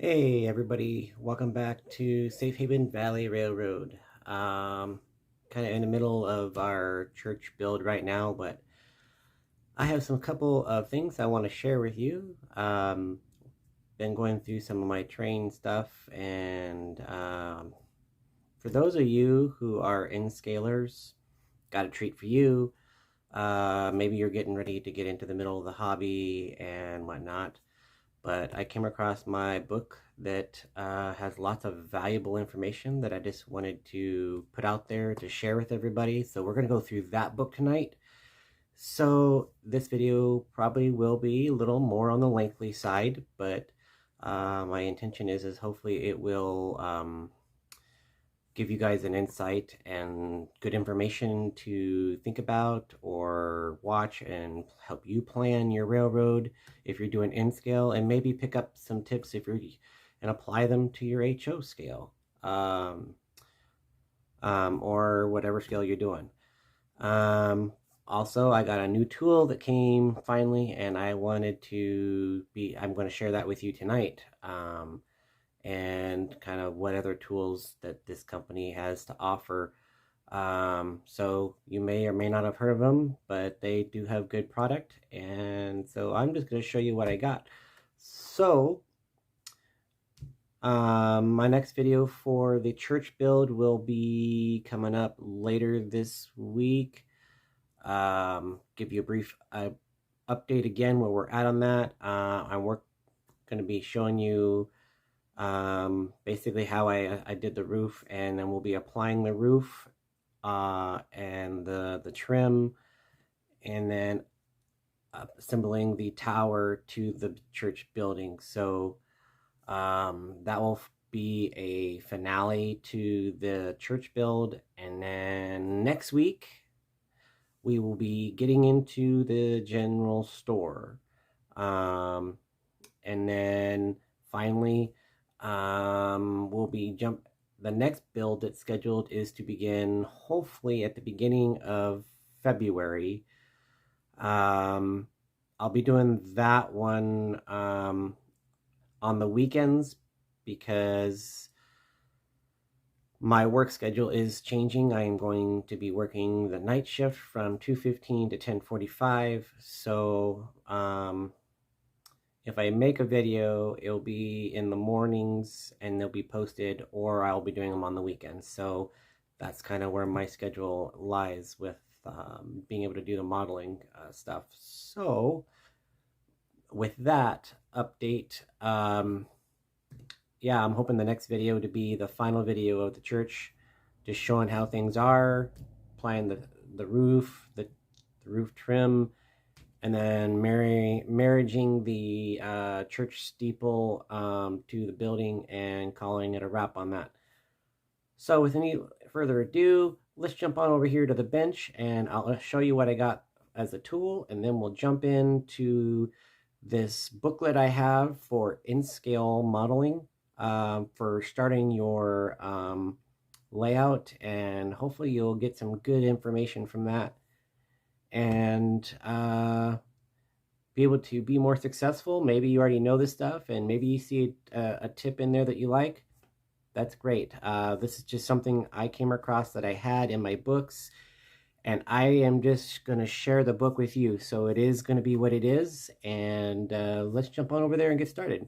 Hey everybody, welcome back to Safe Haven Valley Railroad. Kind of in the middle of our church build right now, but I have some couple of things I want to share with you. Been going through some of my train stuff, and for those of you who are in scalers, got a treat for you. Maybe you're getting ready to get into the middle of the hobby and whatnot, but I came across my book that has lots of valuable information that I just wanted to put out there to share with everybody. So we're going to go through that book tonight. So this video probably will be a little more on the lengthy side, but my intention is hopefully it will give you guys an insight and good information to think about or watch and help you plan your railroad if you're doing N scale, and maybe pick up some tips if you're and apply them to your HO scale, or whatever scale you're doing. Also, I got a new tool that came finally, and I'm going to share that with you tonight. And kind of what other tools that this company has to offer. So you may or may not have heard of them, but they do have good product. And so I'm just going to show you what I got. So my next video for the church build will be coming up later this week. Give you a brief update again where we're at on that. I'm going to be showing you basically how I did the roof, and then we'll be applying the roof and the trim, and then assembling the tower to the church building. So that will be a finale to the church build, and then next week we will be getting into the general store, and then finally the next build that's scheduled is to begin hopefully at the beginning of February. I'll be doing that one on the weekends because my work schedule is changing. I am going to be working the night shift from 2:15 to 10:45. So if I make a video, it'll be in the mornings and they'll be posted, or I'll be doing them on the weekends. So that's kind of where my schedule lies with being able to do the modeling stuff. So with that update, yeah, I'm hoping the next video to be the final video of the church, just showing how things are, applying the roof, the roof trim, and then marrying the church steeple to the building and calling it a wrap on that. So with any further ado, let's jump on over here to the bench and I'll show you what I got as a tool, and then we'll jump into this booklet I have for N-scale modeling for starting your layout, and hopefully you'll get some good information from that and be able to be more successful. Maybe you already know this stuff and maybe you see a tip in there that you like. That's great. This is just something I came across that I had in my books, and I am just going to share the book with you. So it is going to be what it is, and let's jump on over there and get started.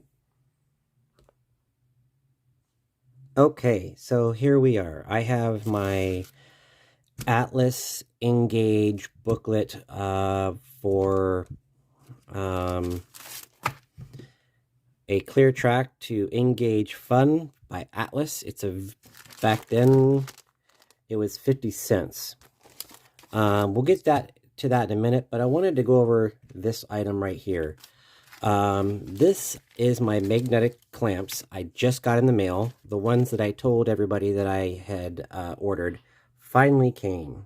Okay, so here we are. I have my Atlas Engage booklet for a clear track to Engage Fun by Atlas. Back then it was 50 cents. We'll get to that in a minute, but I wanted to go over this item right here. This is my magnetic clamps I just got in the mail. The ones that I told everybody that I had ordered finally came.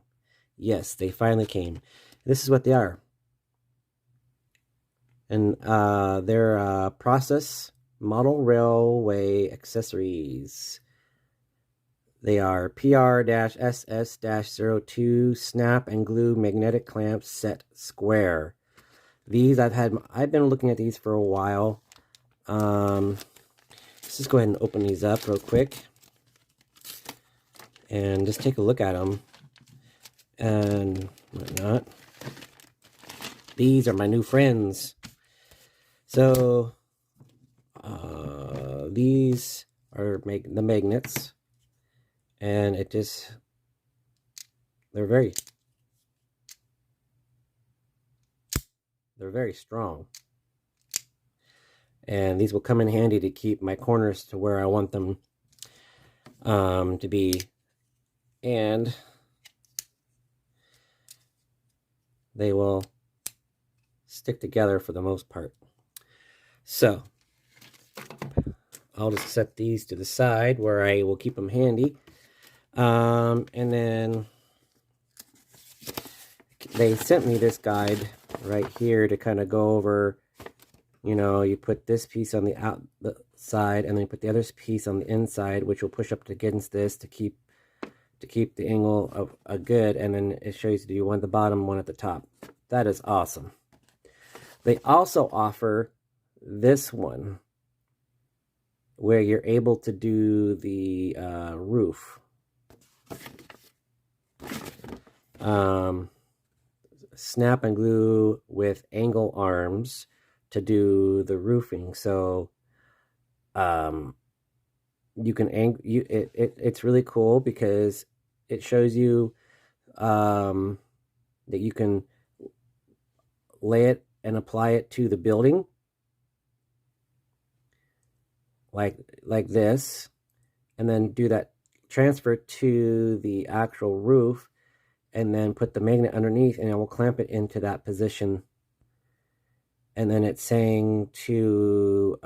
Yes, they finally came. This is what they are. And they're process model railway accessories. They are PR-SS-02 snap and glue magnetic clamps set square. These I've been looking at these for a while. let's just go ahead and open these up real quick and just take a look at them and whatnot. These are my new friends. So these are the magnets, and they're very strong. And these will come in handy to keep my corners to where I want them to be. And they will stick together for the most part. So I'll just set these to the side where I will keep them handy. And then they sent me this guide right here to kind of go over, you know, you put this piece on the outside and then you put the other piece on the inside, which will push up against this to keep the angle of good. And then it shows you one at the bottom, one at the top. That is awesome. They also offer this one where you're able to do the roof. Snap and glue with angle arms to do the roofing. So you can it's really cool because it shows you that you can lay it and apply it to the building like this, and then do that transfer to the actual roof, and then put the magnet underneath, and it will clamp it into that position. And then it's saying to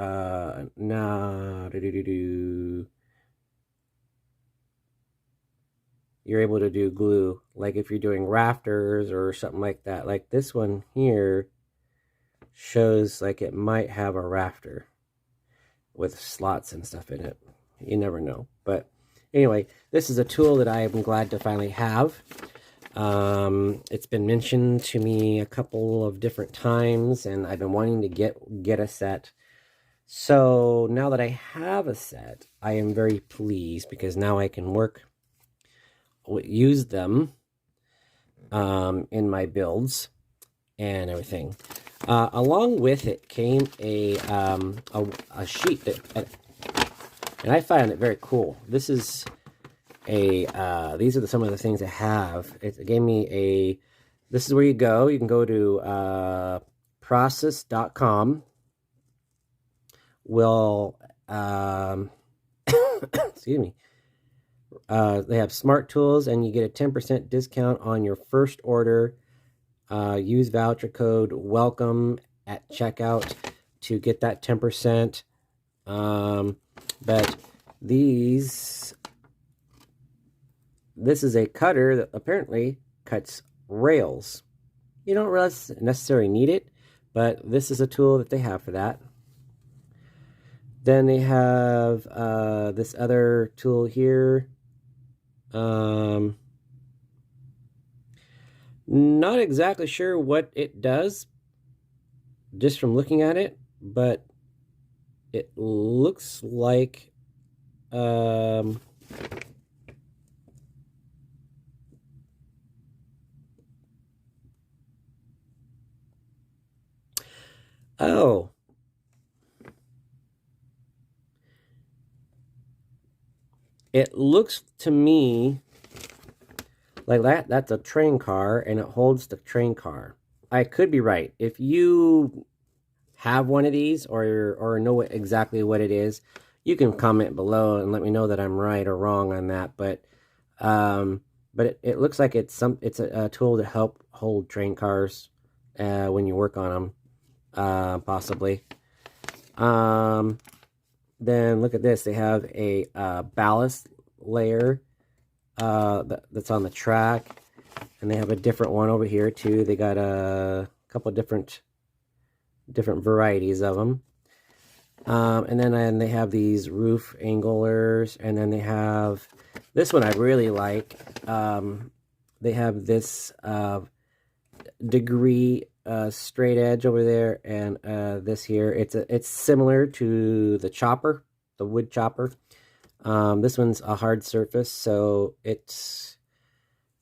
you're able to do glue, like if you're doing rafters or something like that. Like this one here shows like it might have a rafter with slots and stuff in it. You never know. But anyway, this is a tool that I am glad to finally have. It's been mentioned to me a couple of different times, and I've been wanting to get a set. So now that I have a set, I am very pleased because now I can use them in my builds and everything. Along with it came a sheet and I find it very cool. This is these are some of the things I have. It gave me this is where you go. You can go to process.com. Excuse me. They have smart tools, and you get a 10% discount on your first order. Use voucher code WELCOME at checkout to get that 10%. But this is a cutter that apparently cuts rails. You don't necessarily need it, but this is a tool that they have for that. Then they have this other tool here. Not exactly sure what it does just from looking at it, but it looks like oh, it looks to me like that's a train car, and it holds the train car. I could be right. If you have one of these or know exactly what it is, you can comment below and let me know that I'm right or wrong on that. But it looks like it's a tool to help hold train cars when you work on them, possibly. Then look at this. They have a ballast layer that's on the track, and they have a different one over here too. They got a couple different varieties of them. And then they have these roof anglers, and then they have this one I really like. They have this degree straight edge over there, and this here. It's similar to the chopper, the wood chopper. This one's a hard surface, so it's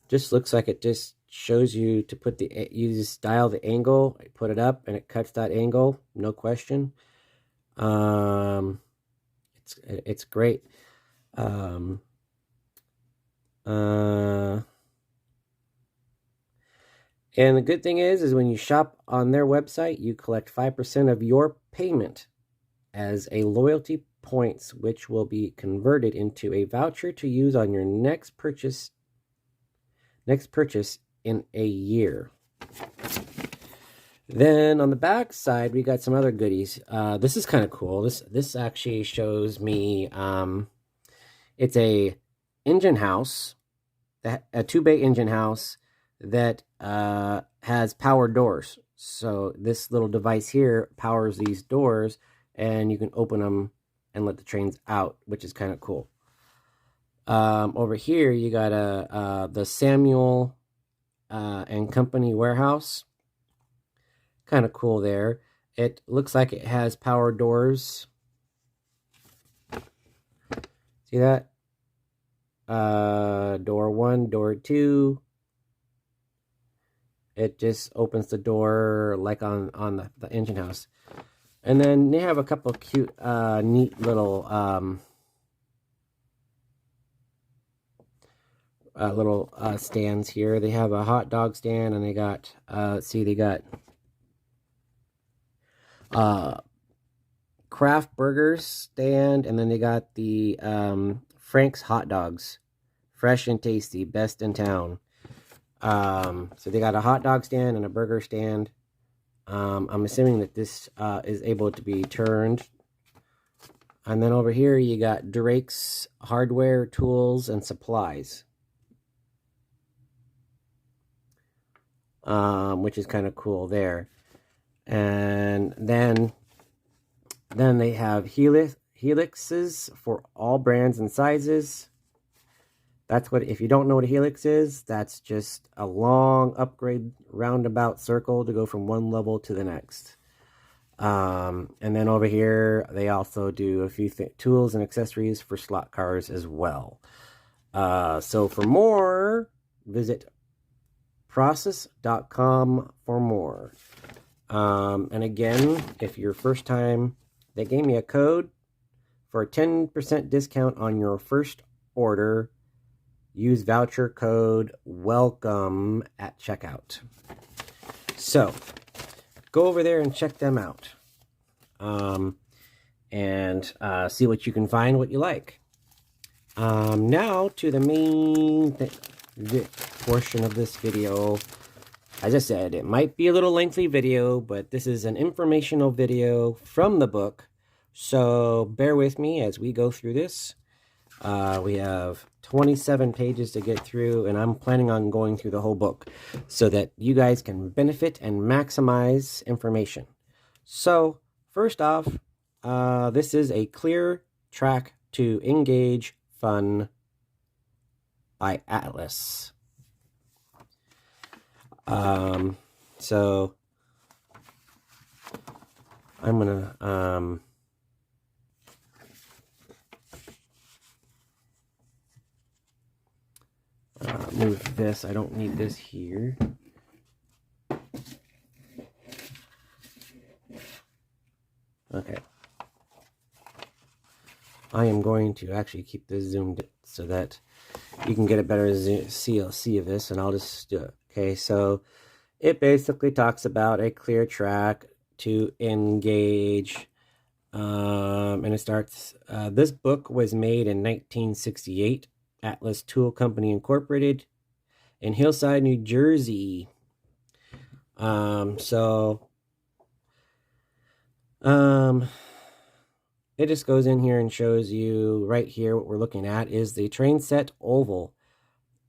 just looks like it just shows you to put the, you just dial the angle, put it up, and it cuts that angle, no question. It's great. And the good thing is when you shop on their website, you collect 5% of your payment as a loyalty points, which will be converted into a voucher to use on your next purchase in a year. Then on the back side, we got some other goodies. This is kind of cool. This actually shows me it's a engine house, a 2-bay engine house that has power doors. So this little device here powers these doors, and you can open them and let the trains out, which is kind of cool. Over here, you got the Samuel and Company warehouse. Kind of cool there. It looks like it has power doors. See that? Door 1, door 2. It just opens the door like on the engine house. And then they have a couple of cute, neat little stands here. They have a hot dog stand, and they got they got Kraft Burgers stand, and then they got the Frank's hot dogs, fresh and tasty, best in town. So they got a hot dog stand and a burger stand. I'm assuming that this is able to be turned. And then over here you got Drake's hardware, tools, and supplies, which is kind of cool there. And then they have helixes for all brands and sizes. That's what, if you don't know what a helix is, that's just a long upgrade roundabout circle to go from one level to the next. And then over here, they also do a few tools and accessories for slot cars as well. So for more, visit process.com for more. And again, if you're first time, they gave me a code for a 10% discount on your first order. Use voucher code WELCOME at checkout. So go over there and check them out, and see what you can find, what you like. Now to the main portion of this video. As I said, it might be a little lengthy video, but this is an informational video from the book, so bear with me as we go through this. We have 27 pages to get through, and I'm planning on going through the whole book so that you guys can benefit and maximize information. So first off, this is A Clear Track to Engage Fun by Atlas. So I'm gonna move this. I don't need this here. Okay. I am going to actually keep this zoomed so that you can get a better CLC of this, and I'll just do it. Okay, so it basically talks about a clear track to engage, and it starts, this book was made in 1968, Atlas Tool Company Incorporated in Hillside, New Jersey. It just goes in here and shows you right here what we're looking at is the train set oval.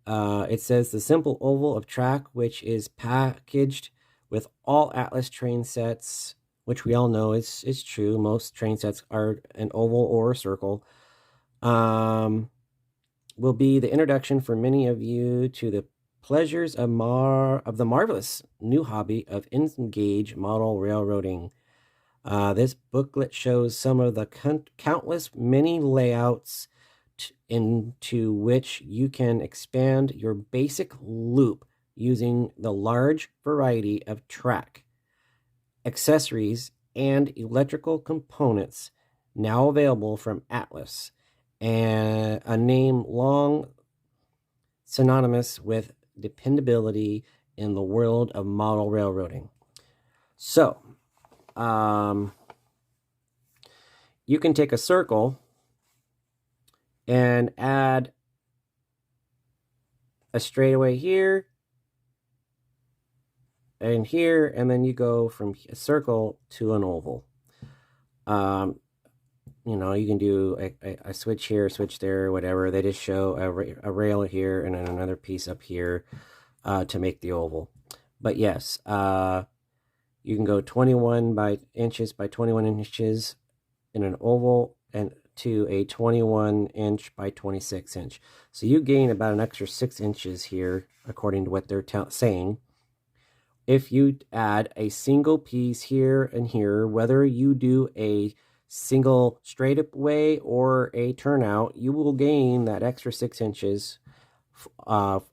It says the simple oval of track, which is packaged with all Atlas train sets, which we all know is true. Most train sets are an oval or a circle. Will be the introduction for many of you to the pleasures of the marvelous new hobby of engage model railroading. This booklet shows some of the countless many layouts into which you can expand your basic loop using the large variety of track, accessories, and electrical components now available from Atlas, and a name long synonymous with dependability in the world of model railroading. So, you can take a circle and add a straightaway here and here, and then you go from a circle to an oval. You know, you can do a switch here, switch there, whatever. They just show a rail here and then another piece up here to make the oval. But yes, you can go 21 inches by 21 inches in an oval and to a 21 inch by 26 inch. So you gain about an extra 6 inches here, according to what they're saying. If you add a single piece here and here, whether you do a single straight up way or a turnout, you will gain that extra 6 inches of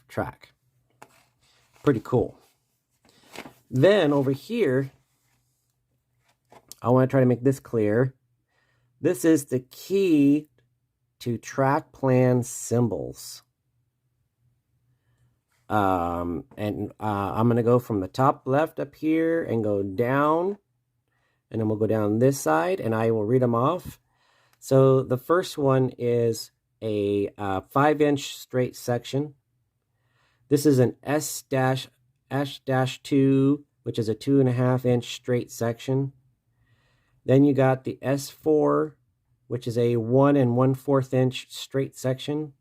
track. Pretty cool. Then over here, I want to try to make this clear. This is the key to track plan symbols. I'm going to go from the top left up here and go down, and then we'll go down this side, and I will read them off. So the first one is a 5-inch straight section. This is an S-2, which is a 2.5-inch straight section. Then you got the S4, which is a 1 1/4 inch straight section.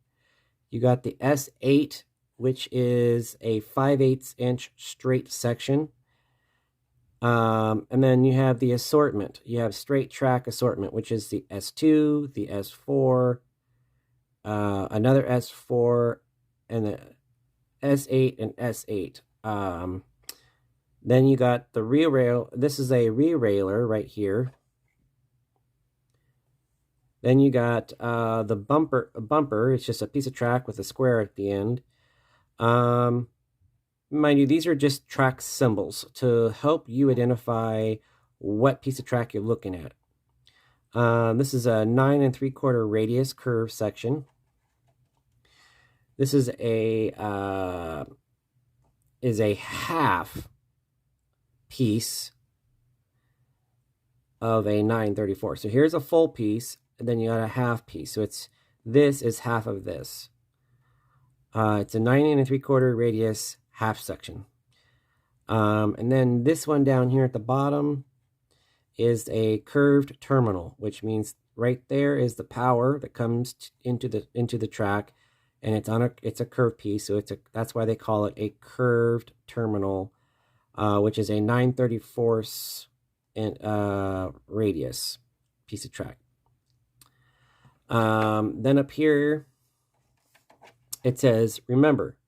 You got the S8, which is a 5/8 inch straight section. And then you have the assortment. You have straight track assortment, which is the S2, the S4, another S4, and the S8 and S8. Then you got the rear rail. This is a rear railer right here. Then you got the bumper. It's just a piece of track with a square at the end. Mind you, these are just track symbols to help you identify what piece of track you're looking at. This is a 9 3/4 radius curve section. This is a half piece of a 9/34. So here's a full piece, and then you got a half piece. So this is half of this. It's a 9 3/4 radius half section. And then this one down here at the bottom is a curved terminal, which means right there is the power that comes into the track, and it's a curved piece, so that's why they call it a curved terminal, which is a 9/34 radius piece of track. Then up here it says, remember,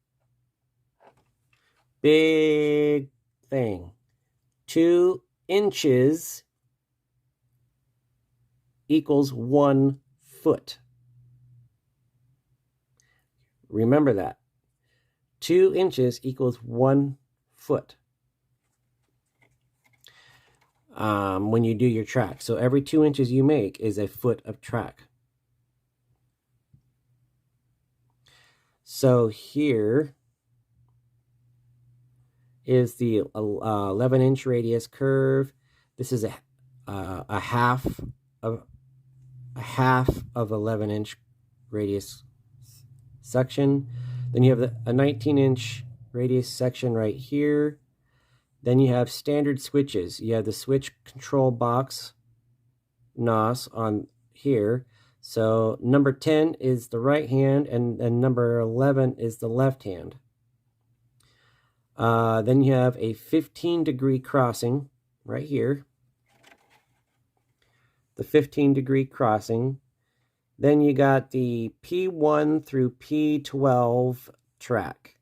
big thing, 2 inches equals 1 foot. Remember that. 2 inches equals 1 foot when you do your track. So every 2 inches you make is a foot of track. So here is the 11-inch radius curve. This is a half of 11-inch radius section. Then you have a 19-inch radius section right here. Then you have standard switches. You have the switch control box NOS on here. So number 10 is the right hand, and number 11 is the left hand. Then you have a 15-degree crossing right here. The 15-degree crossing. Then you got the P1 through P12 track.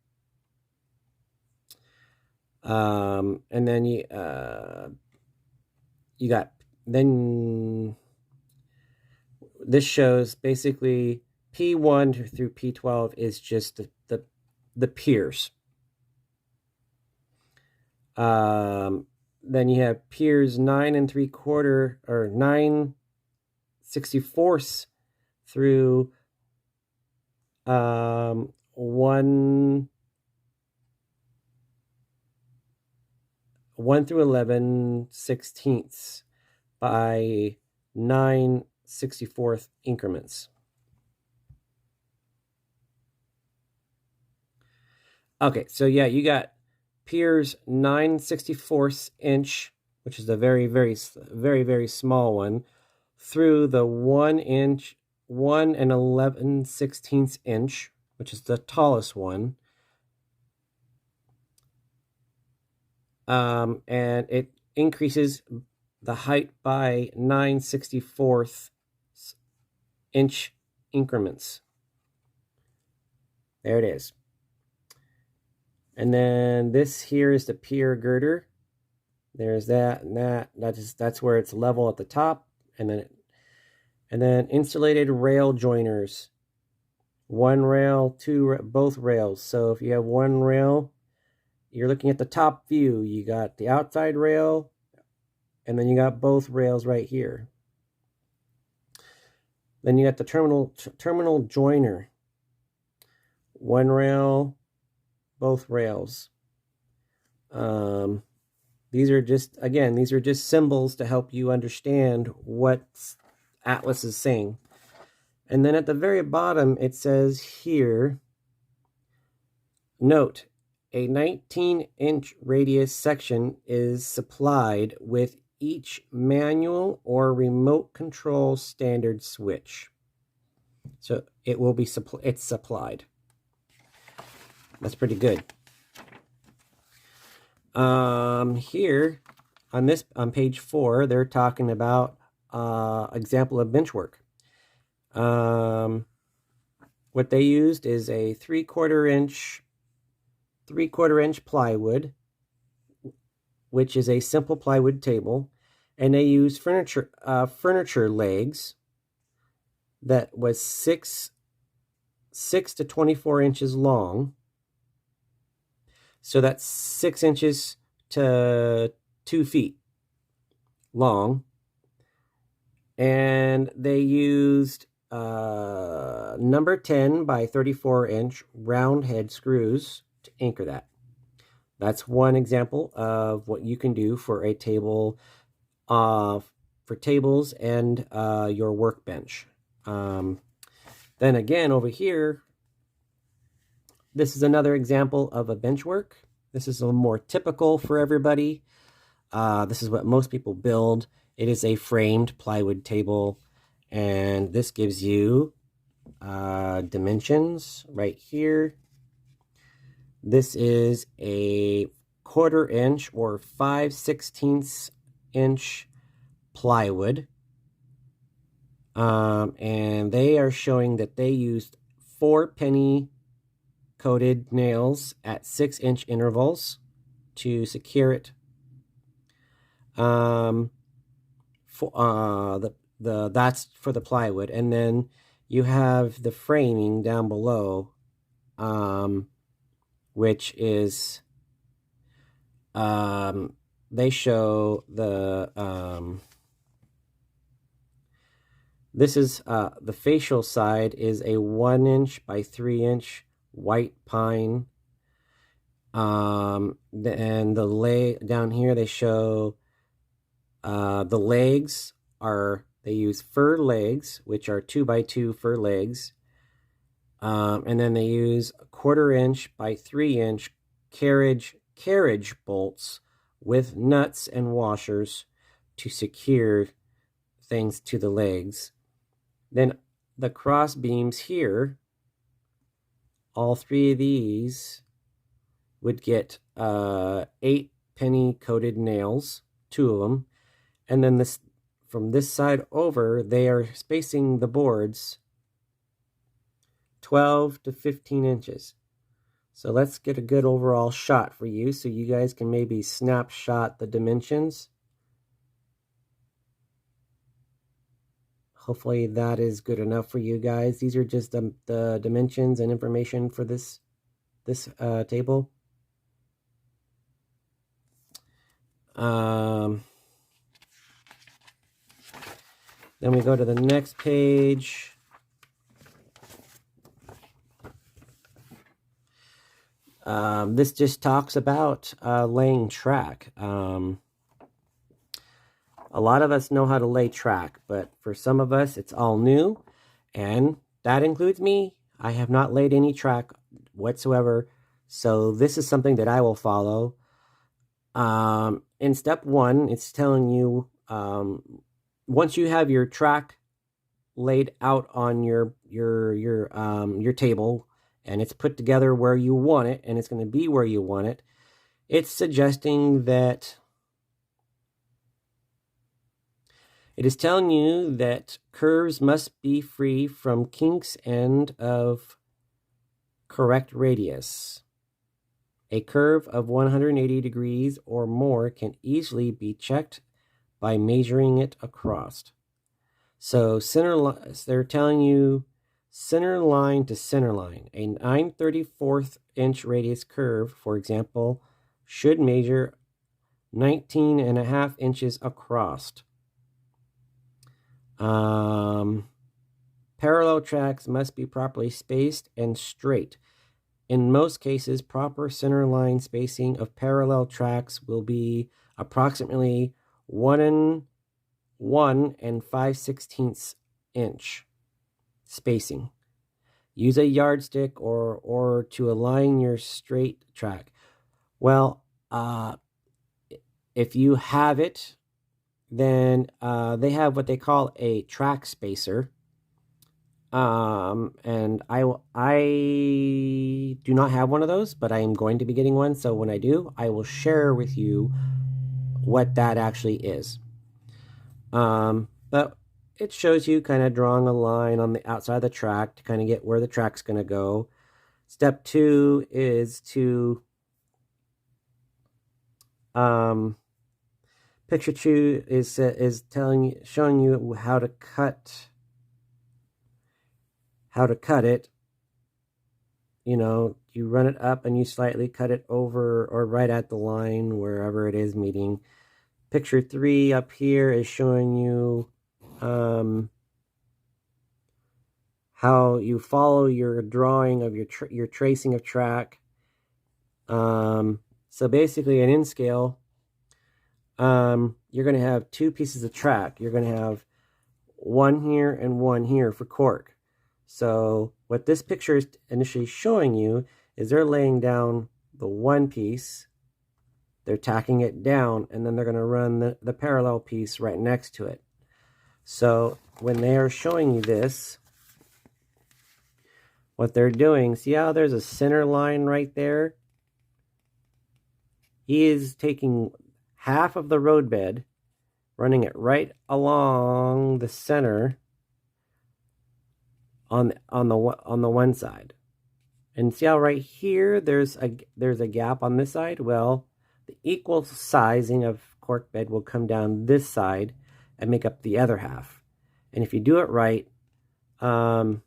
And then you you got, then this shows basically P1 through P12 is just the piers. Then you have piers 9 3/4 or 9/64 through 1 through 11/16 by 9/64 increments. Okay, so yeah, you got piers 9/64 inch, which is the very, very, very, very small one, through the 1 inch, 1 11/16 inch, which is the tallest one. And it increases the height by 9/64 inch increments. There it is. And then this here is the pier girder. There's that and that. That's where it's level at the top, and then insulated rail joiners. One rail, both rails. So if you have one rail, you're looking at the top view. You got the outside rail, and then you got both rails right here. Then you got the terminal joiner. One rail, both rails. These are just symbols to help you understand what Atlas is saying. And then at the very bottom, it says here, note, a 19-inch radius section is supplied with each manual or remote control standard switch. So it will be it's supplied. That's pretty good. Here on page 4, they're talking about example of bench work. What they used is a 3/4 inch plywood, which is a simple plywood table, and they used furniture legs that was 6 to 24 inches long. So that's 6 inches to 2 feet long. And they used number 10 by 34 inch round head screws to anchor that. That's one example of what you can do for a table, for tables and your workbench. Then again, over here, this is another example of a bench work. This is a little more typical for everybody. This is what most people build. It is a framed plywood table, and this gives you dimensions right here. This is a 1/4 inch or 5/16 inch plywood. And they are showing that they used 4 penny coated nails at 6-inch intervals to secure it. That's for the plywood, and then you have the framing down below, which is they show the this is the facial side is a 1 inch by 3 inch white pine. And the down here they show the legs they use fir legs, which are 2 by 2 fir legs. And then they use 1/4 inch by 3 inch carriage bolts with nuts and washers to secure things to the legs. Then the cross beams here, all 3 of these would get 8 penny coated nails, 2 of them. And then from this side over, they are spacing the boards 12 to 15 inches. So let's get a good overall shot for you so you guys can maybe snapshot the dimensions. Hopefully that is good enough for you guys. These are just the dimensions and information for this table. Then we go to the next page. This just talks about laying track. A lot of us know how to lay track, but for some of us, it's all new, and that includes me. I have not laid any track whatsoever, so this is something that I will follow. In step 1, it's telling you once you have your track laid out on your table, and it's put together where you want it, and it's going to be where you want it, it's suggesting that it is telling you that curves must be free from kinks and of correct radius. A curve of 180 degrees or more can easily be checked by measuring it across. So they're telling you center line to center line. A 9/34 inch radius curve, for example, should measure 19.5 inches across. Parallel tracks must be properly spaced and straight. In most cases, proper center line spacing of parallel tracks will be approximately 1 5/16 inch spacing. Use a yardstick or to align your straight track. Well, if you have it, then they have what they call a track spacer. And I do not have one of those, but I am going to be getting one. So when I do, I will share with you what that actually is. But it shows you kind of drawing a line on the outside of the track to kind of get where the track's going to go. Step 2 is to picture 2 is showing you how to cut it. You know, you run it up and you slightly cut it over or right at the line, wherever it is meeting. Picture 3 up here is showing you how you follow your drawing of your tracing of track. So basically, an N-scale, you're going to have 2 pieces of track. You're going to have one here and one here for cork. So what this picture is initially showing you is they're laying down the one piece, they're tacking it down, and then they're going to run the parallel piece right next to it. So when they are showing you this, what they're doing, see how there's a center line right there? He is taking half of the roadbed, running it right along the center on the one side. And see how right here there's a gap on this side? Well, the equal sizing of cork bed will come down this side and make up the other half. And if you do it right, the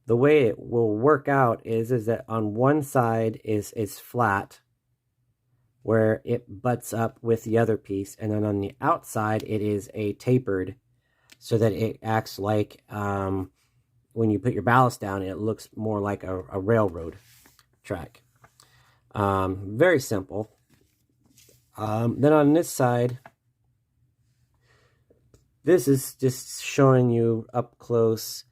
way it will work out is that on one side is flat, where it butts up with the other piece, and then on the outside it is a tapered, so that it acts like when you put your ballast down, it looks more like a railroad track. Very simple. Then on this side, this is just showing you up close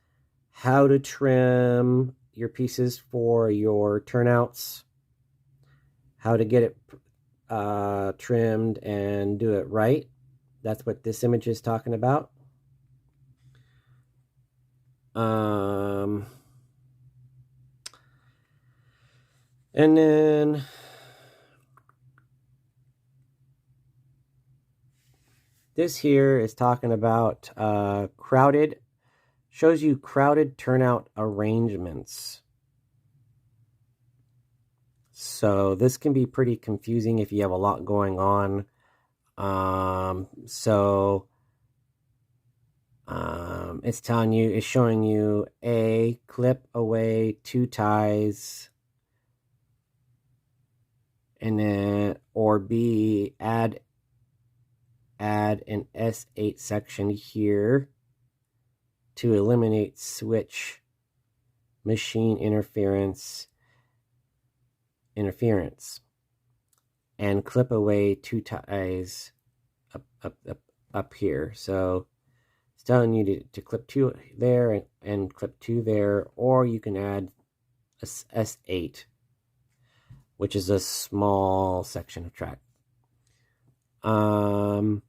how to trim your pieces for your turnouts, how to get it trimmed and do it right. That's what this image is talking about. And then this here is talking about shows you crowded turnout arrangements. So this can be pretty confusing if you have a lot going on. It's telling you, it's showing you A, clip away 2 ties, and then, or B, add an S8 section here to eliminate switch machine interference, and clip away 2 ties up here. So it's telling you to clip 2 there and clip 2 there, or you can add a S8, which is a small section of track. And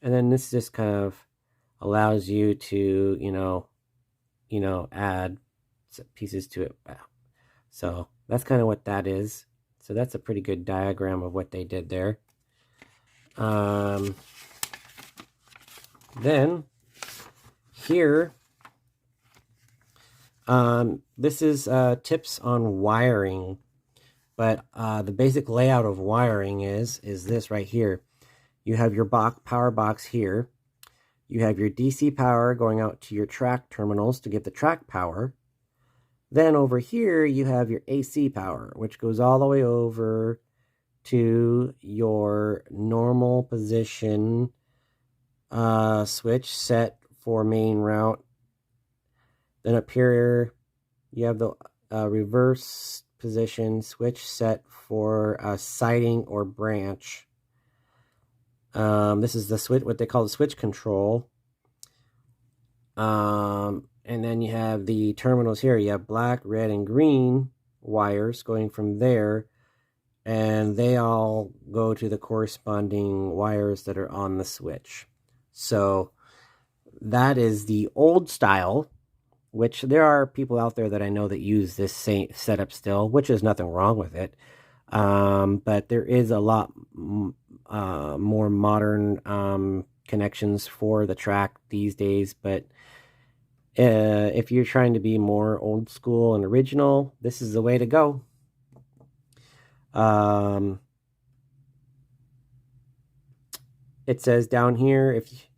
then this just kind of allows you to, add pieces to it. So that's kind of what that is. So that's a pretty good diagram of what they did there. Then here, this is tips on wiring, but the basic layout of wiring is this right here. You have your power box here. You have your DC power going out to your track terminals to get the track power. Then over here, you have your AC power, which goes all the way over to your normal position switch set for main route. Then up here, you have the reverse position switch set for siding or branch. This is the switch, what they call the switch control. And then you have the terminals here. You have black, red, and green wires going from there, and they all go to the corresponding wires that are on the switch. So that is the old style, which there are people out there that I know that use this same setup still, which is nothing wrong with it. But there is a lot more modern connections for the track these days. But if you're trying to be more old school and original, this is the way to go. It says down here, if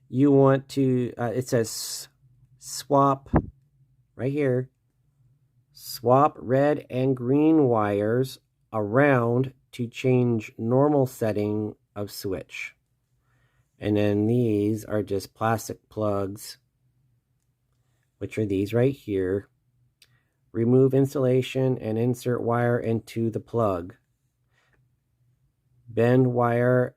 you want to, it says swap right here, swap red and green wires around to change normal setting of switch. And then these are just plastic plugs, which are these right here. Remove insulation and insert wire into the plug. Bend wire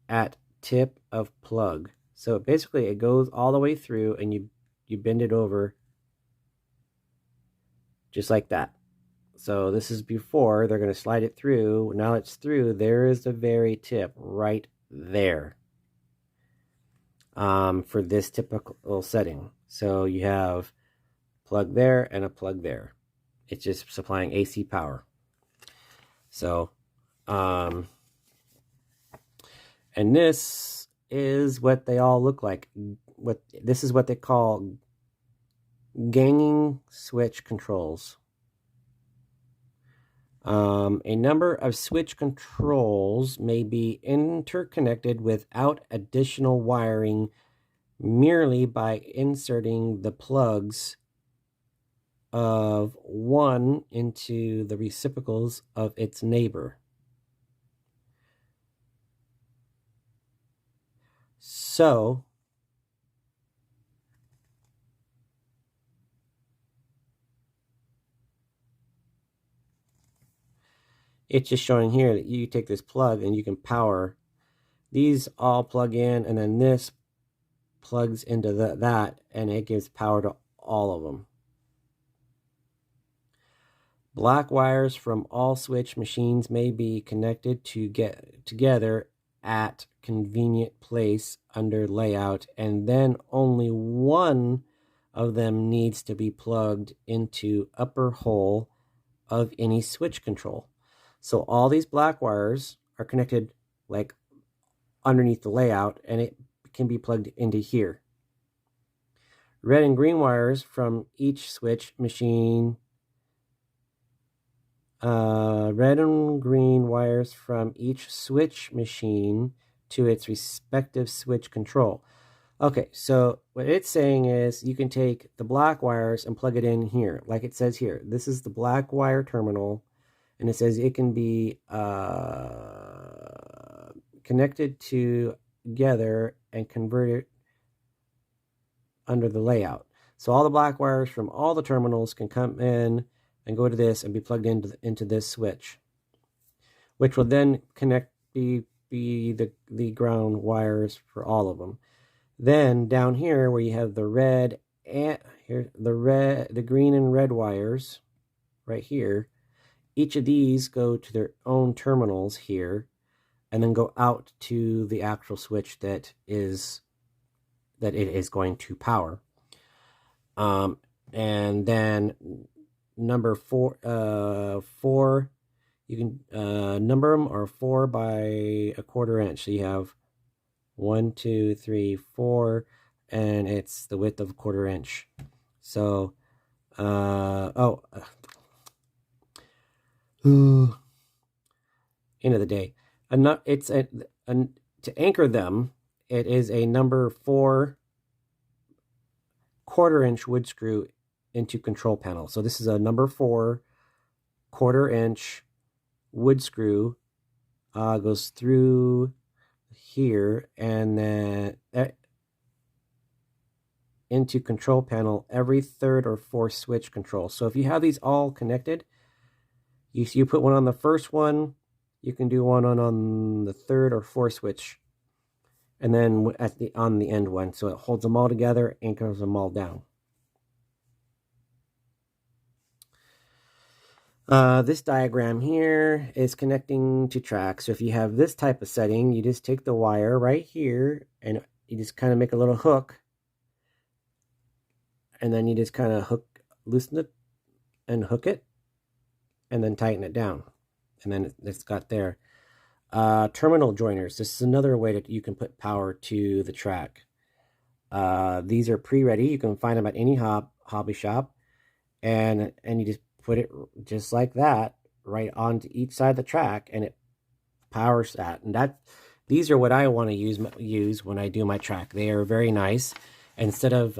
at tip of plug. So basically it goes all the way through, and you bend it over just like that. So this is before they're going to slide it through. Now it's through. There is the very tip right there for this typical setting. So you have plug there and a plug there. It's just supplying AC power. So and this is what they all look like. This is what they call ganging switch controls. A number of switch controls may be interconnected without additional wiring, merely by inserting the plugs of one into the reciprocals of its neighbor. So it's just showing here that you take this plug and you can power. These all plug in, and then this plugs into that, and it gives power to all of them. Black wires from all switch machines may be connected to get together at convenient place under layout, and then only one of them needs to be plugged into upper hole of any switch control. So all these black wires are connected like underneath the layout, and it can be plugged into here. Red and green wires from each switch machine red and green wires from each switch machine to its respective switch control. Okay, so what it's saying is you can take the black wires and plug it in here, like it says here. This is the black wire terminal, and it says it can be connected together and converted under the layout. So all the black wires from all the terminals can come in and go to this and be plugged into this switch, which will then be the ground wires for all of them. Then down here where you have the red and here the green and red wires right here, each of these go to their own terminals here and then go out to the actual switch that it is going to power. And then number four, you can number them are 4 by a 1/4 inch. So you have 1, 2, 3, 4, and it's the width of a 1/4 inch. So, end of the day, it's to anchor them. It is a number 4 1/4 inch wood screw into control panel. So this is a number 4 1/4 inch wood screw. Goes through here and then into control panel every 3rd or 4th switch control. So if you have these all connected, you put one on the first one, you can do one on the 3rd or 4th switch, and then on the end one, so it holds them all together, anchors them all down. This diagram here is connecting to track. So if you have this type of setting, you just take the wire right here and you just kind of make a little hook, and then you just kind of loosen it and hook it, and then tighten it down, and then it's got there. Terminal joiners. This is another way that you can put power to the track. These are pre-ready. You can find them at any hobby shop, and you just put it just like that right onto each side of the track, and it powers that. And these are what I want to use when I do my track. They are very nice. Instead of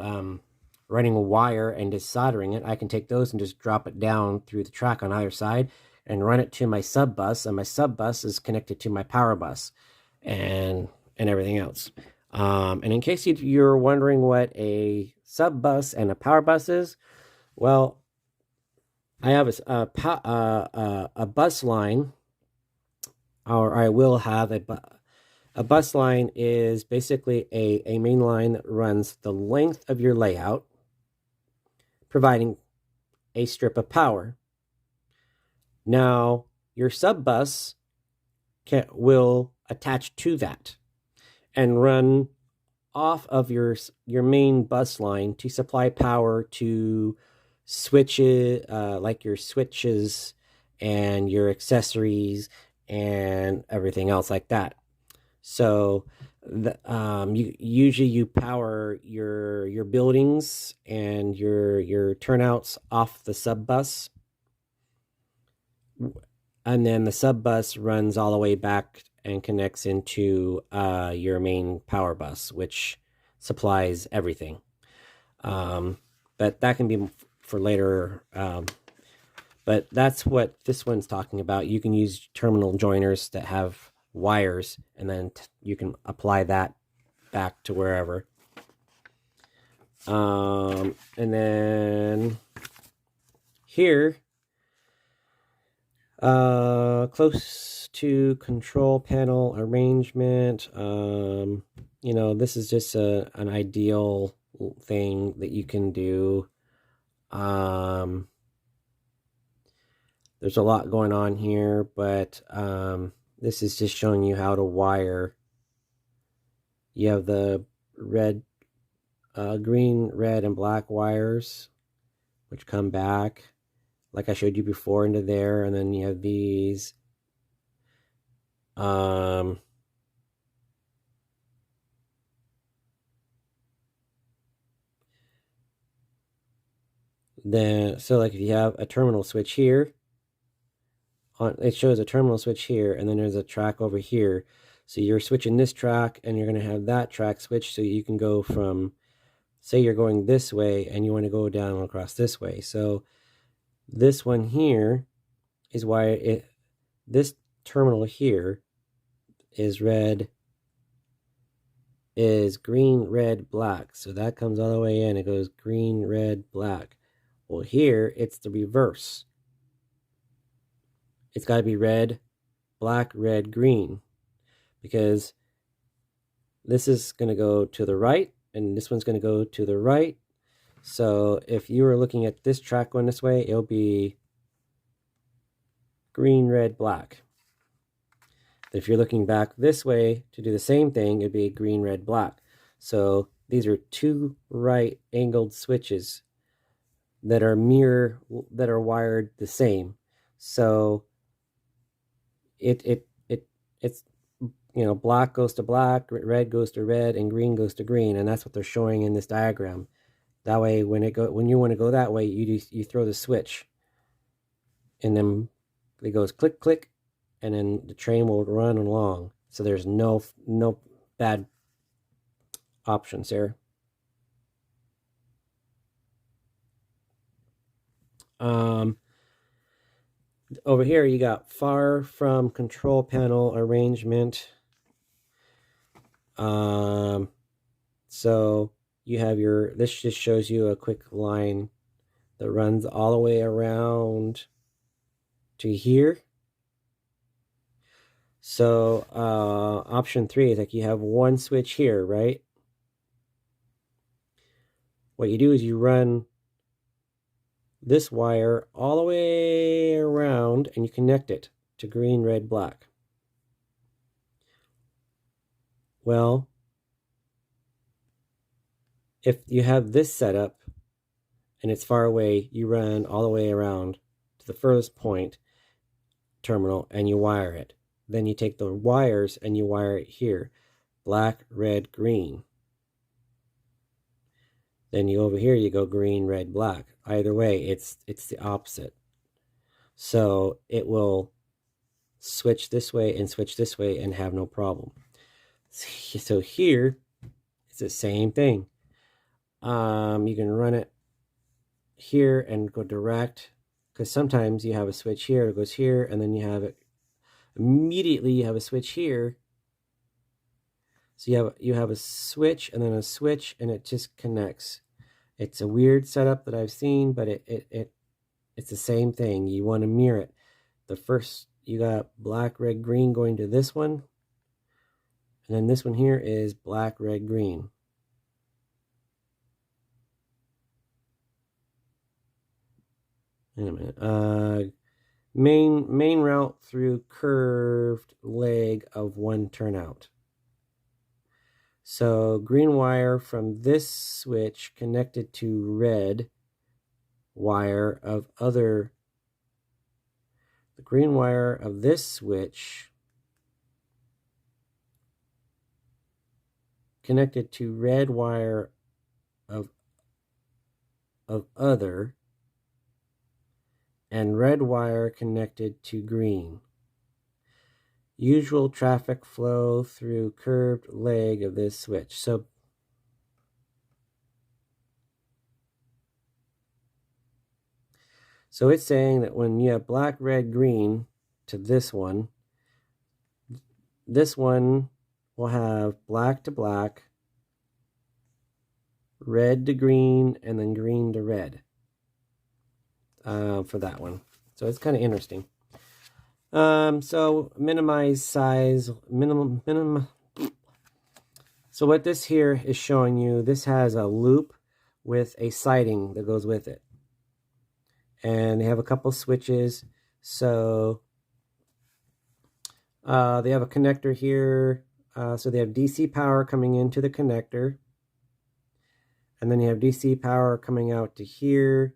running a wire and just soldering it, I can take those and just drop it down through the track on either side and run it to my sub bus, and my sub bus is connected to my power bus and everything else. And in case you're wondering what a sub bus and a power bus is, well, I have a bus line, or I will have a bus line is basically a main line that runs the length of your layout, providing a strip of power. Now, your sub bus will attach to that and run off of your main bus line to supply power to switches, like your switches and your accessories and everything else like that. So you power your buildings and your turnouts off the sub bus, and then the sub bus runs all the way back and connects into your main power bus, which supplies everything. But that can be for later. But that's what this one's talking about. You can use terminal joiners that have wires, and then you can apply that back to wherever. And then here, close to control panel arrangement, this is just an ideal thing that you can do. There's a lot going on here, but this is just showing you how to wire. You have the green, red, and black wires, which come back, like I showed you before, into there, and then you have these. So like if you have a terminal switch here, it shows a terminal switch here, and then there's a track over here. So you're switching this track, and you're going to have that track switch, so you can go from, say you're going this way, and you want to go down across this way. So this one here is why this terminal here is green, red, black. So that comes all the way in. It goes green, red, black. Well, here it's the reverse. It's got to be red, black, red, green, because this is going to go to the right, and this one's going to go to the right. So if you were looking at this track going this way, it'll be green, red, black. If you're looking back this way to do the same thing, it'd be green, red, black. So these are two right angled switches that are wired the same. So it's black goes to black, red goes to red, and green goes to green, and that's what they're showing in this diagram. That way, when you want to go that way, you throw the switch, and then it goes click click, and then the train will run along. So there's no bad options there. Over here you got far from control panel arrangement. So you have this just shows you a quick line that runs all the way around to here. So option 3 is like you have one switch here, right? What you do is you run this wire all the way around, and you connect it to green, red, black. Well, if you have this set up and it's far away, you run all the way around to the furthest point terminal and you wire it. Then you take the wires and you wire it here, black, red, green. Then you over here, you go green, red, black. Either way, it's the opposite. So it will switch this way and switch this way and have no problem. So here, it's the same thing. You can run it here and go direct, because sometimes you have a switch here, it goes here, and then you have it immediately. You have a switch here. So you have a switch and then a switch, and it just connects. It's a weird setup that I've seen, but it's the same thing. You want to mirror it. The first, you got black, red, green going to this one, and then this one here is black, red, green. Wait a minute. Main route through curved leg of one turnout. So green wire from this switch connected to red wire of other. The green wire of this switch connected to red wire of other, and red wire connected to green. Usual traffic flow through curved leg of this switch. So it's saying that when you have black, red, green to this one will have black to black, red to green, and then green to red for that one. So it's kind of interesting. So minimize size, minimum. So what this here is showing you, this has a loop with a siding that goes with it. And they have a couple switches. So they have a connector here. So they have DC power coming into the connector. And then you have DC power coming out to here.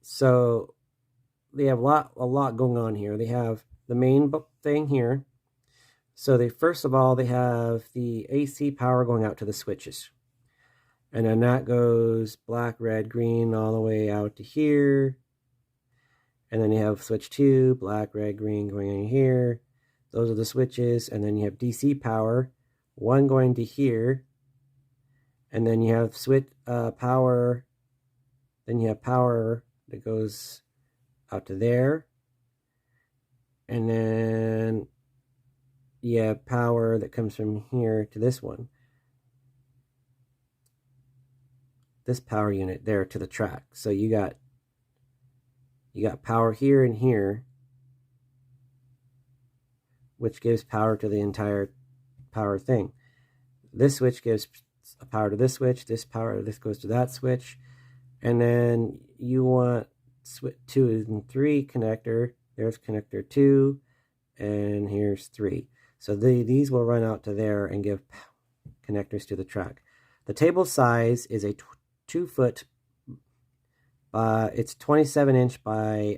So they have a lot going on here. They have the main thing here. So first of all, they have the AC power going out to the switches. And then that goes black, red, green all the way out to here. And then you have switch 2, black, red, green going in here. Those are the switches. And then you have DC power, 1 going to here. And then you have switch power. Then you have power that goes out to there. And then you have power that comes from here to this one. This power unit there to the track. So you got power here and here, which gives power to the entire power thing. This switch gives a power to this switch, this goes to that switch. And then you want switch 2 and 3 connector. There's connector 2, and here's 3. So these will run out to there and give connectors to the track. The table size is a 2 foot. It's 27 inch by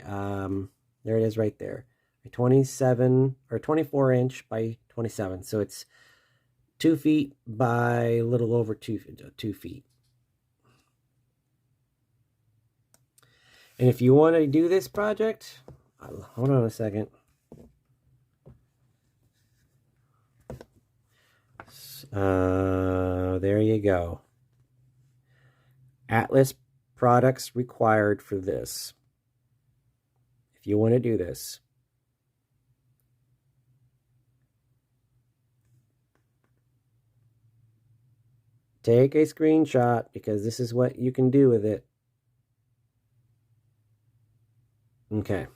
there it is right there. 27 or 24 inch by 27. So it's 2 feet by a little over 2 feet. And if you want to do this project, hold on a second. There you go. Atlas products required for this. If you want to do this. Take a screenshot because this is what you can do with it. Okay.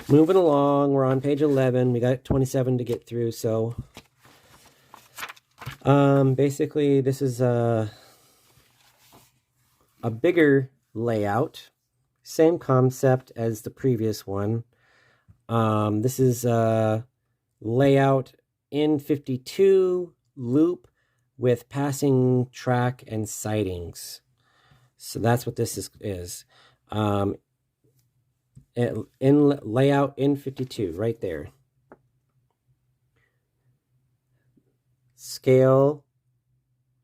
Moving along, we're on page 11. We got 27 to get through, so basically this is a bigger layout. Same concept as the previous one. This is a layout in 52 loop with passing track and sidings. So that's what this is. In layout in 52, right there. Scale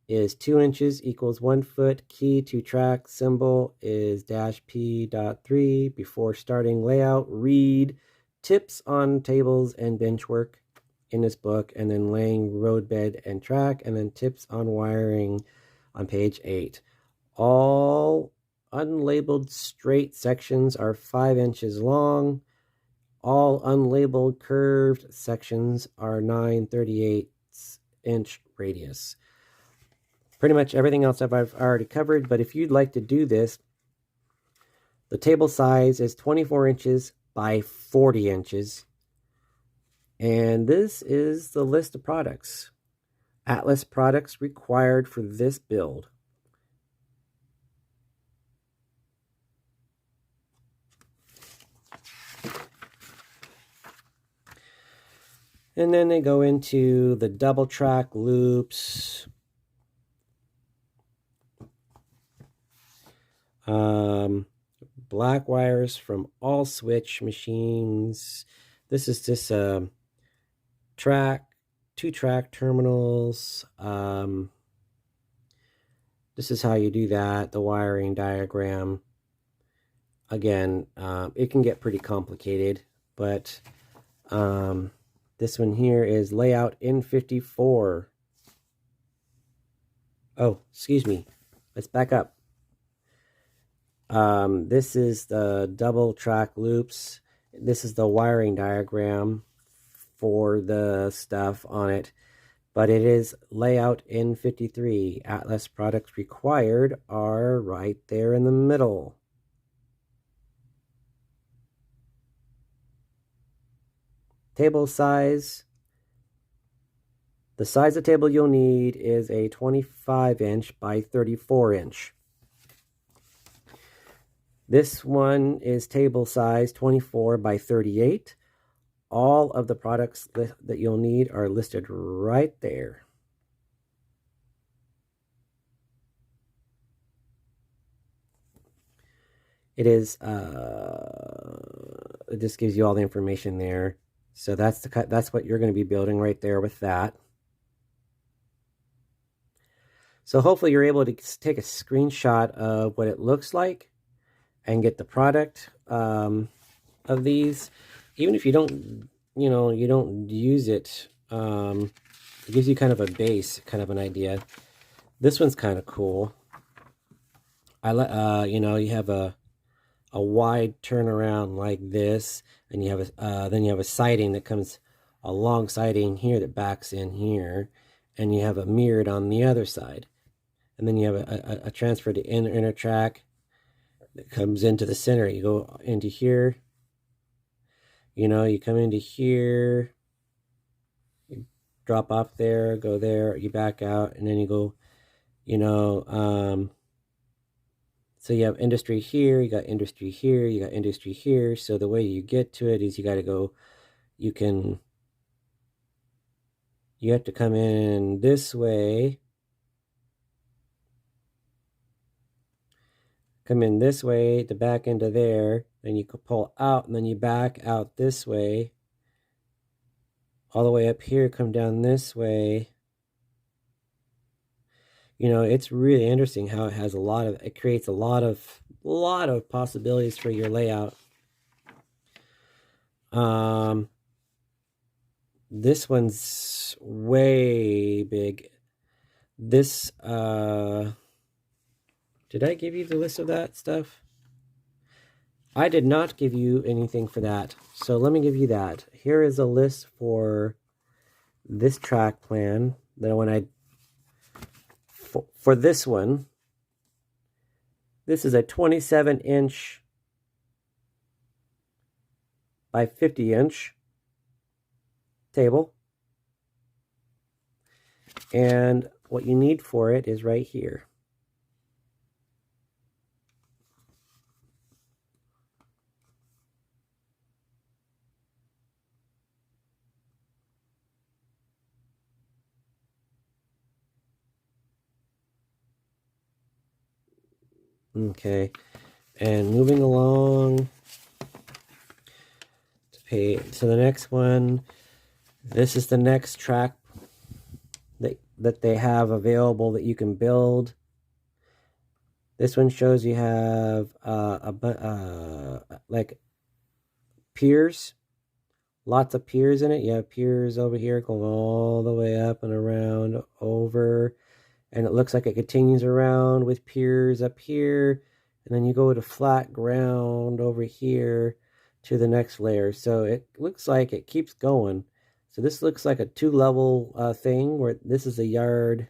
is 2 inches equals 1 foot. Key to track symbol is -P.3. Before starting layout, read tips on tables and bench work in this book, and then laying roadbed and track, and then tips on wiring on page 8. All unlabeled straight sections are 5 inches long. All unlabeled curved sections are 9/38 inch radius. Pretty much everything else I've already covered, but if you'd like to do this, the table size is 24 inches by 40 inches. And this is the list of products. Atlas products required for this build. And then they go into the double track loops. Black wires from all switch machines. This is just two track terminals. This is how you do that, the wiring diagram. Again, it can get pretty complicated, but this one here is layout in 54. Oh, excuse me. Let's back up. This is the double track loops. This is the wiring diagram for the stuff on it, but it is layout in 53. Atlas products required are right there in the middle. Table size. The size of table you'll need is a 25 inch by 34 inch. This one is table size 24 by 38. All of the products that you'll need are listed right there. It is, it just gives you all the information there. So that's what you're going to be building right there with that. So hopefully you're able to take a screenshot of what it looks like and get the product of these. Even if you don't, you don't use it, it gives you kind of a base, kind of an idea. This one's kind of cool. You have a wide turnaround like this, and you have then you have a siding that comes a long siding here that backs in here, and you have a mirrored on the other side, and then you have a transfer to inner track that comes into the center. You go into here, you come into here, you drop off there, go there, you back out, and then you go, so you have industry here, you got industry here, you got industry here. So the way you get to it is you got to go, you have to come in this way, come in this way to back into there, then you could pull out, and then you back out this way, all the way up here, come down this way. It's really interesting how it has it creates a lot of possibilities for your layout. This one's way big. This, did I give you the list of that stuff? I did not give you anything for that. So let me give you that. Here is a list for this track plan. That when for this one, this is a 27-inch by 50-inch table. And what you need for it is right here. Okay, and moving along to the next one. This is the next track that they have available that you can build. This one shows you have like piers, lots of piers in it. You have piers over here going all the way up and around over, and it looks like it continues around with piers up here, and then you go to flat ground over here to the next layer. So it looks like it keeps going. So this looks like a 2-level thing where this is a yard.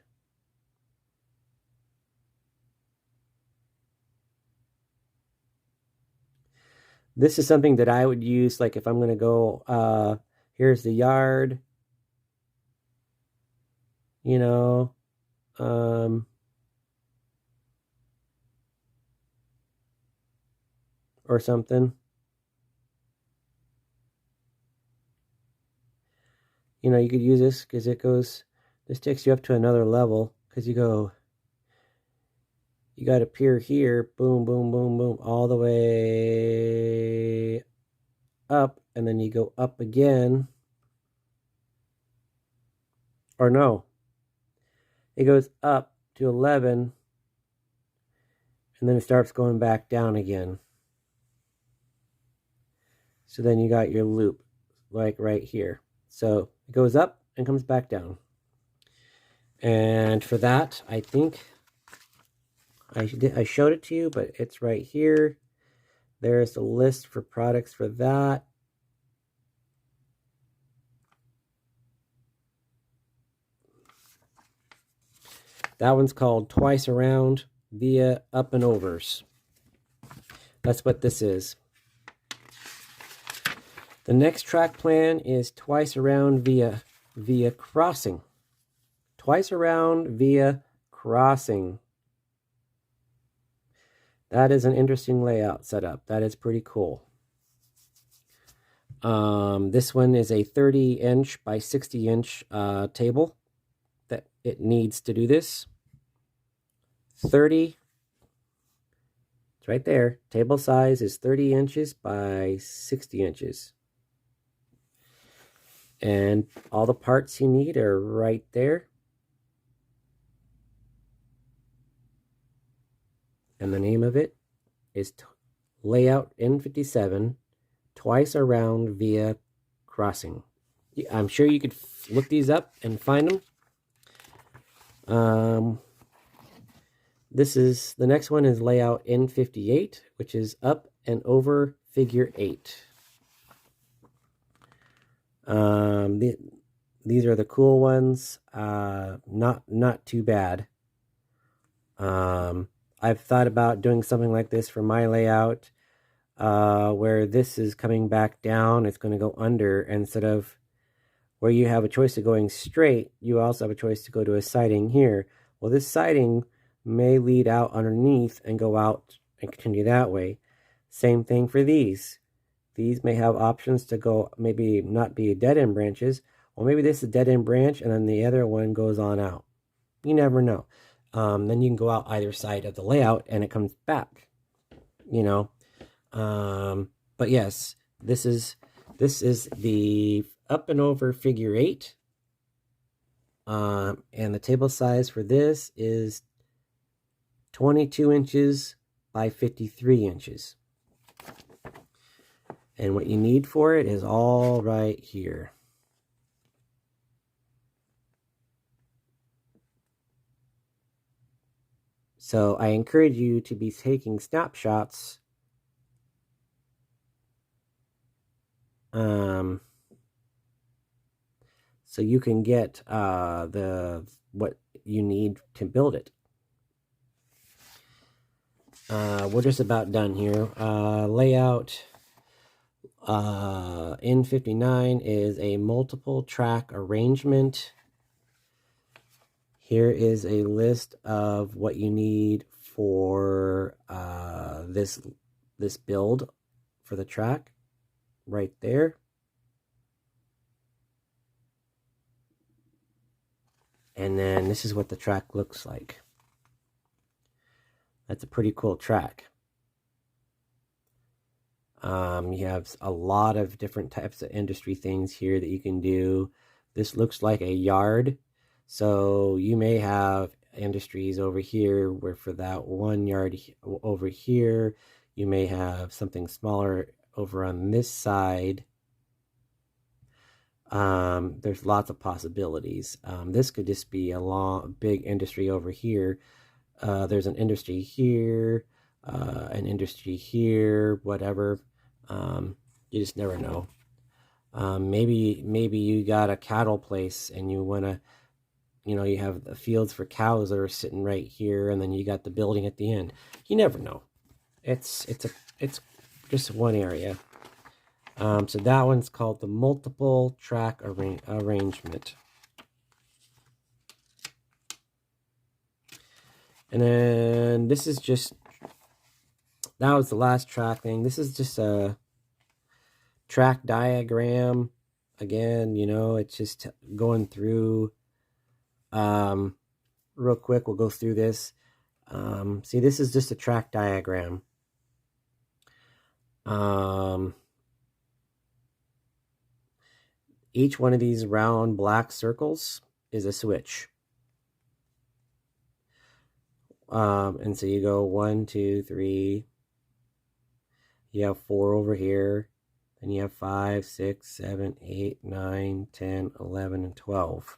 This is something that I would use, like if I'm going to go, here's the yard, or something. You could use this because this takes you up to another level, because you got a pier here, boom, boom, boom, boom, all the way up, and then you go up again. Or no, it goes up to 11, and then it starts going back down again. So then you got your loop, like right here. So it goes up and comes back down. And for that, I think I showed it to you, but it's right here. There's the list for products for that. That one's called Twice Around via Up and Overs. That's what this is. The next track plan is Twice Around via Crossing. Twice Around via Crossing. That is an interesting layout setup. That is pretty cool. This one is a 30-inch by 60-inch table that it needs to do this. 30. It's right there. Table size is 30 inches by 60 inches. And all the parts you need are right there. And the name of it is Layout N57 Twice Around Via Crossing. I'm sure you could look these up and find them. The next one is Layout N58, which is Up and Over Figure 8. These are the cool ones. Not too bad. I've thought about doing something like this for my layout, where this is coming back down. It's going to go under instead of where you have a choice of going straight. You also have a choice to go to a siding here. Well, this siding may lead out underneath and go out and continue that way. Same thing for these. These may have options to go, maybe not be dead-end branches. Well, maybe this is a dead-end branch and then the other one goes on out. You never know. Then you can go out either side of the layout and it comes back, you know. But yes, this is the Up and Over Figure 8. And the table size for this is 22 inches by 53 inches. And what you need for it is all right here. So I encourage you to be taking snapshots so you can get what you need to build it. We're just about done here. Layout N59 is a multiple track arrangement. Here is a list of what you need for this build for the track right there. And then this is what the track looks like. That's a pretty cool track. You have a lot of different types of industry things here that you can do. This looks like a yard. So you may have industries over here where for that 1 yard over here, you may have something smaller over on this side. There's lots of possibilities. This could just be a big industry over here. There's an industry here, an industry here, whatever. You just never know. Maybe you got a cattle place and you want to, you have the fields for cows that are sitting right here, and then you got the building at the end. You never know. It's just one area. So that one's called the multiple track arrangement. And then this is that was the last track thing. This is just a track diagram. Again, it's just going through. Real quick, we'll go through this. See, this is just a track diagram. Each one of these round black circles is a switch. And so you go 1, 2, 3. You have 4 over here. Then you have 5, 6, 7, 8, 9, 10, 11, and 12.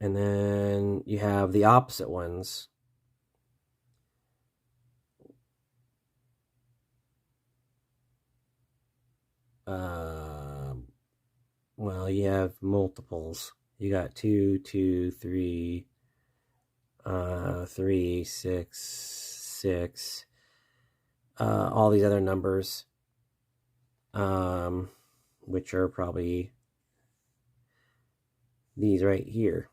And then you have the opposite ones. Well, you have multiples. You got 2, 2, 3, 3, 6, 6. All these other numbers, which are probably these right here.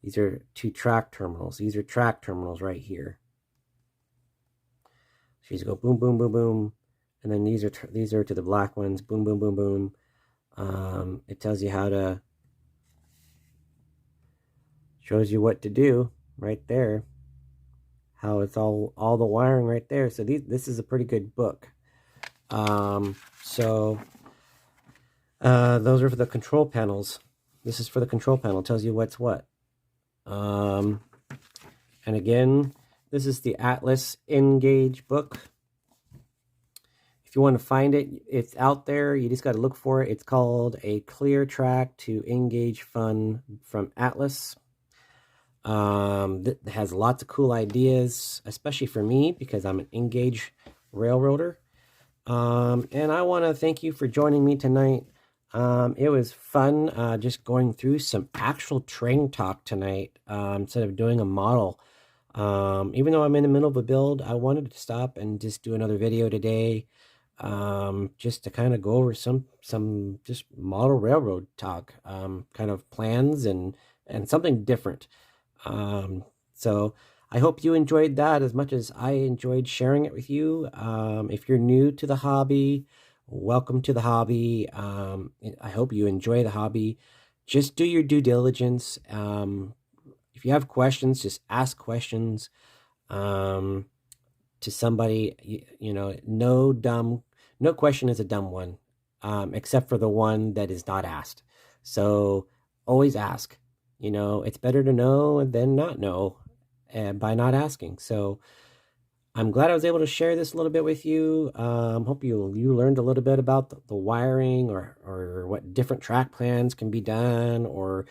These are 2 track terminals. These are track terminals right here. So you go boom, boom, boom, boom, and then these are to the black ones. Boom, boom, boom, boom. It tells you how to, shows you what to do right there. How it's all the wiring right there. So this is a pretty good book. Those are for the control panels. This is for the control panel. It tells you what's what. And again, this is the Atlas N-Gage book. If you want to find it, it's out there. You just got to look for it. It's called A Clear Track to N-Gage Fun from Atlas. It has lots of cool ideas, especially for me because I'm an N-Gage railroader. And I want to thank you for joining me tonight. It was fun just going through some actual train talk tonight instead of doing a model. Even though I'm in the middle of a build, I wanted to stop and just do another video today, just to kind of go over some just model railroad talk, kind of plans and something different. So I hope you enjoyed that as much as I enjoyed sharing it with you. If you're new to the hobby, welcome to the hobby. I hope you enjoy the hobby. Just do your due diligence. If you have questions, just ask questions to somebody. You know, no question is a dumb one, except for the one that is not asked. So always ask. You know, it's better to know than not know by not asking. So I'm glad I was able to share this a little bit with you. Hope you learned a little bit about the wiring or what different track plans can be done or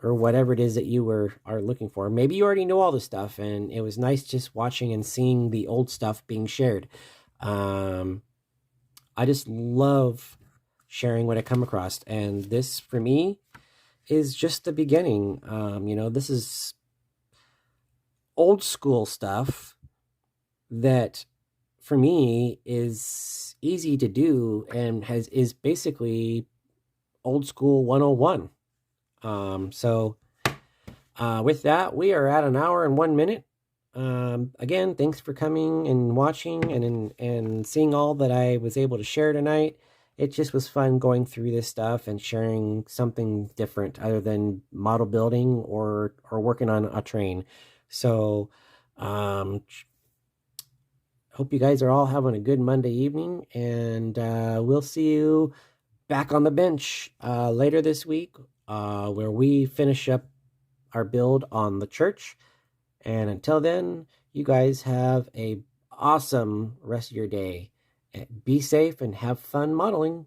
whatever it is that you are looking for. Maybe you already know all this stuff and it was nice just watching and seeing the old stuff being shared. I just love sharing what I come across, and this for me is just the beginning. You know, this is old school stuff that for me is easy to do and is basically old school 101. So with that, we are at 1 hour and 1 minute. Again, thanks for coming and watching and seeing all that I was able to share tonight. It just was fun going through this stuff and sharing something different other than model building or working on a train. So, hope you guys are all having a good Monday evening, and we'll see you back on the bench later this week, where we finish up our build on the church. And until then, you guys have a awesome rest of your day. Be safe and have fun modeling.